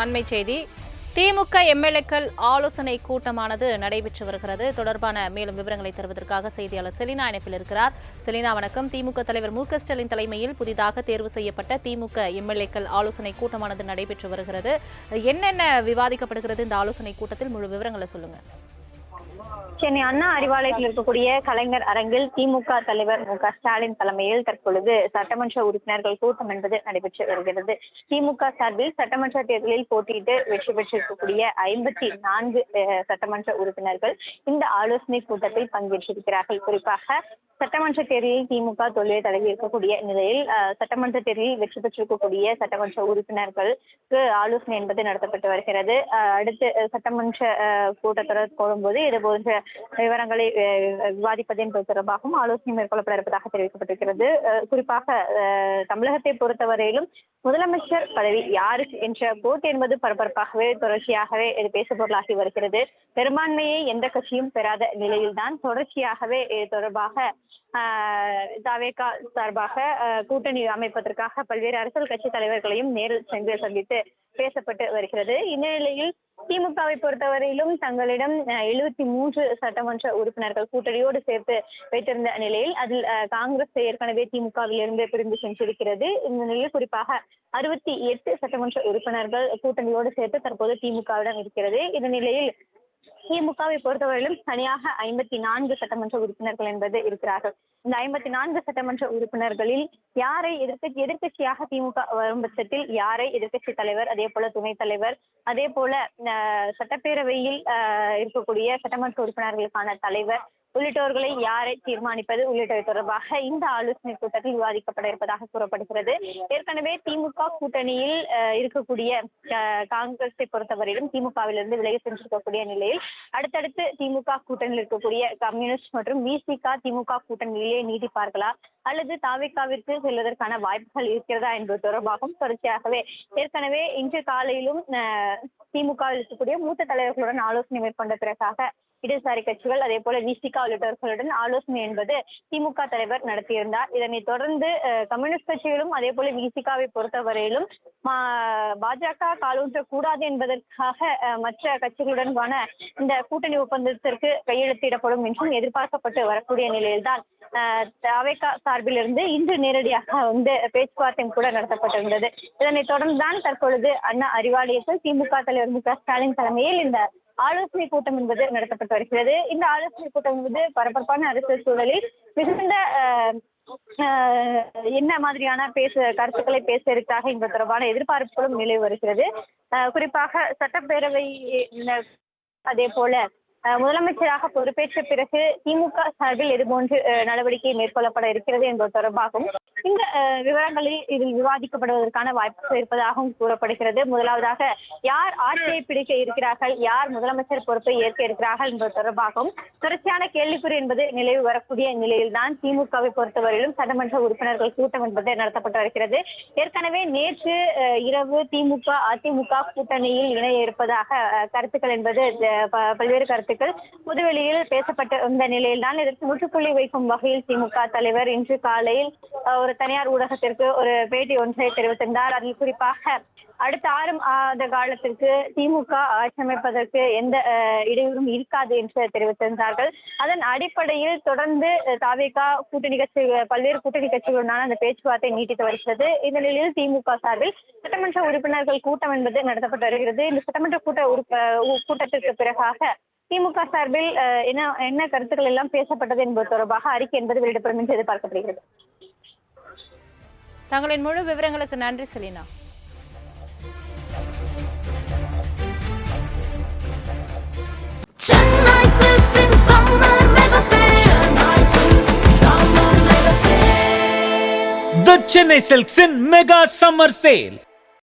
அண்மை செய்தி. திமுக எம்எல்ஏக்கள் ஆலோசனை கூட்டமானது நடைபெற்று வருகிறது. தொடர்பான மேலும் விவரங்களை தருவதற்காக செய்தியாளர் செலினா இணைப்பில் இருக்கிறார். செலினா, வணக்கம். திமுக தலைவர் மு.க.ஸ்டாலின் தலைமையில் புதிதாக தேர்வு செய்யப்பட்ட திமுக எம்எல்ஏக்கள் ஆலோசனை கூட்டமானது நடைபெற்று வருகிறது. என்னென்ன விவாதிக்கப்படுகிறது இந்த ஆலோசனை கூட்டத்தில்? முழு விவரங்களை சொல்லுங்க. சென்னை அண்ணா அறிவாலயத்தில் இருக்கக்கூடிய கலைஞர் அரங்கில் திமுக தலைவர் மு.க.ஸ்டாலின் தலைமையில் தற்பொழுது சட்டமன்ற உறுப்பினர்கள் கூட்டம் என்பது நடைபெற்று வருகிறது. திமுக சார்பில் சட்டமன்ற தேர்தலில் போட்டியிட்டு வெற்றி பெற்றிருக்கக்கூடிய 54 சட்டமன்ற உறுப்பினர்கள் இந்த ஆலோசனை கூட்டத்தில் பங்கேற்றிருக்கிறார்கள். குறிப்பாக சட்டமன்ற தேர்தலில் திமுக தோல்வியை தழுவி இருக்கக்கூடிய நிலையில் சட்டமன்ற தேர்தலில் வெற்றி பெற்றிருக்கக்கூடிய சட்டமன்ற உறுப்பினர்களுக்கு ஆலோசனை என்பது நடத்தப்பட்டு வருகிறது. அடுத்து சட்டமன்ற கூட்டத்தொடர் போடும்போது இதுபோன்ற விவரங்களை விவாதிப்பது என்பது தொடர்பாகவும் ஆலோசனை மேற்கொள்ளப்பட இருப்பதாக தெரிவிக்கப்பட்டிருக்கிறது. குறிப்பாக தமிழகத்தை பொறுத்தவரையிலும் முதலமைச்சர் பதவி யாருக்கு என்ற போட்டி என்பது பரபரப்பாகவே தொடர்ச்சியாகவே இது பேசுபொருளாகி வருகிறது. பெரும்பான்மையை எந்த கட்சியும் பெறாத நிலையில்தான் தொடர்ச்சியாகவே இது தொடர்பாக தவேகா சார்பாக கூட்டணி அமைப்பதற்காக பல்வேறு அரசியல் கட்சி தலைவர்களையும் நேரில் சென்று சந்தித்து பேசப்பட்டு வருகிறது. இந்த நிலையில் திமுகவை பொறுத்தவரையிலும் தங்களிடம் 73 சட்டமன்ற உறுப்பினர்கள் கூட்டணியோடு சேர்த்து வைத்திருந்த நிலையில் அதில் காங்கிரஸ் ஏற்கனவே திமுகவில் இருந்து பிரிந்து சென்றிருக்கிறது. இந்த நிலையில் குறிப்பாக 68 சட்டமன்ற உறுப்பினர்கள் கூட்டணியோடு சேர்த்து தற்போது திமுகவிடம் இருக்கிறது. இந்த நிலையில் திமுகவை பொறுத்தவரையிலும் தனியாக 54 சட்டமன்ற உறுப்பினர்கள் என்பது இருக்கிறார்கள். இந்த 54 சட்டமன்ற உறுப்பினர்களில் யாரை எதிர்க்கட்சியாக திமுக வரும் பட்சத்தில் யாரை எதிர்க்கட்சி தலைவர், அதே போல துணைத் தலைவர், அதே போல சட்டப்பேரவையில் இருக்கக்கூடிய சட்டமன்ற உறுப்பினர்களுக்கான தலைவர் உள்ளிட்டவர்களை யாரை தீர்மானிப்பது உள்ளிட்டவை தொடர்பாக இந்த ஆலோசனை கூட்டத்தில் விவாதிக்கப்பட இருப்பதாக கூறப்படுகிறது. ஏற்கனவே திமுக கூட்டணியில் இருக்கக்கூடிய காங்கிரஸை பொறுத்தவரையிலும் திமுகவிலிருந்து விலகி சென்றிருக்கக்கூடிய நிலையில் அடுத்தடுத்து திமுக கூட்டணியில் இருக்கக்கூடிய கம்யூனிஸ்ட் மற்றும் விசிக திமுக கூட்டணியிலேயே நீடிப்பார்களா அல்லது தாவேகாவிற்கு செல்வதற்கான வாய்ப்புகள் இருக்கிறதா என்பது தொடர்பாகவும் தொடர்ச்சியாகவே ஏற்கனவே இன்று காலையிலும் திமுகவில் இருக்கக்கூடிய மூத்த தலைவர்களுடன் ஆலோசனை மேற்கொண்ட பிறகாக இடதுசாரி கட்சிகள் அதே போல விசிகா உள்ளிட்டவர்களுடன் ஆலோசனை என்பது திமுக தலைவர் நடத்தியிருந்தார். இதனைத் தொடர்ந்து கம்யூனிஸ்ட் கட்சிகளும் அதே போல விசிகாவை பொறுத்தவரையிலும் பாஜக காலூன்றக்கூடாது என்பதற்காக மற்ற கட்சிகளுடனான இந்த கூட்டணி ஒப்பந்தத்திற்கு கையெழுத்திடப்படும் என்றும் எதிர்பார்க்கப்பட்டு வரக்கூடிய நிலையில்தான் தவேகா சார்பிலிருந்து இன்று நேரடியாக பேச்சுவார்த்தையும் கூட நடத்தப்பட்டிருந்தது. இதனைத் தொடர்ந்துதான் தற்பொழுது அண்ணா அறிவாலயத்தில் திமுக தலைவர் மு.க.ஸ்டாலின் தலைமையில் இந்த ஆலோசனை கூட்டம் என்பது நடத்தப்பட்டு வருகிறது. இந்த ஆலோசனை கூட்டம் என்பது பரபரப்பான அரசியல் சூழலில் மிகுந்த என்ன மாதிரியான கருத்துக்களை பேச இருக்கிறார்கள் என்பது தொடர்பான எதிர்பார்ப்புகளும் நிலவி வருகிறது. குறிப்பாக சட்டப்பேரவை அதே போல முதலமைச்சராக பொறுப்பேற்ற பிறகு திமுக சார்பில் இதுபோன்று நடவடிக்கை மேற்கொள்ளப்பட இருக்கிறது என்பது தொடர்பாகவும் இந்த விவரங்களில் இதில் விவாதிக்கப்படுவதற்கான வாய்ப்புகள் இருப்பதாகவும் கூறப்படுகிறது. முதலாவதாக யார் ஆட்சியை பிடிக்க இருக்கிறார்கள், யார் முதலமைச்சர் பொறுப்பை ஏற்க இருக்கிறார்கள் என்பது தொடர்பாகவும் தொடர்ச்சியான கேள்விக்குறி என்பது நிலவு வரக்கூடிய நிலையில்தான் திமுகவை பொறுத்தவரையிலும் சட்டமன்ற உறுப்பினர்கள் கூட்டம் என்பது நடத்தப்பட்டு வருகிறது. ஏற்கனவே நேற்று இரவு திமுக அதிமுக கூட்டணியில் இணைய இருப்பதாக கருத்துக்கள் என்பது பல்வேறு கருத்துக்கள் புதுவெளியில் பேசப்பட்டு வந்த நிலையில்தான் இதற்கு முற்றுப்புள்ளி வைக்கும் வகையில் திமுக தலைவர் இன்று காலையில் ஒரு தனியார் ஊடகத்திற்கு ஒரு பேட்டி ஒன்றை தெரிவித்திருந்தார். அதில் குறிப்பாக அடுத்த 6 மாத காலத்திற்கு திமுக ஆட்சி அமைப்பதற்கு எந்த இடையூறும் இருக்காது என்று தெரிவித்திருந்தார்கள். அதன் அடிப்படையில் தொடர்ந்து தவேகா கூட்டணி பல்வேறு கூட்டணி கட்சிகளுடனான அந்த பேச்சுவார்த்தை நீட்டித்து வருகிறது. இந்த நிலையில் திமுக சார்பில் சட்டமன்ற உறுப்பினர்கள் கூட்டம் என்பது நடத்தப்பட்டு வருகிறது. இந்த சட்டமன்ற கூட்டத்திற்கு பிறகாக திமுக சார்பில் என்ன கருத்துக்கள் எல்லாம் பேசப்பட்டது என்பது தொடர்பாக அறிக்கை என்பது வெளியிடப்படும் என்று எதிர்பார்க்கப்படுகிறது. தங்களின் முழு விவரங்களுக்கு நன்றி Selena. The Chennai Silks in Mega Summer Sale.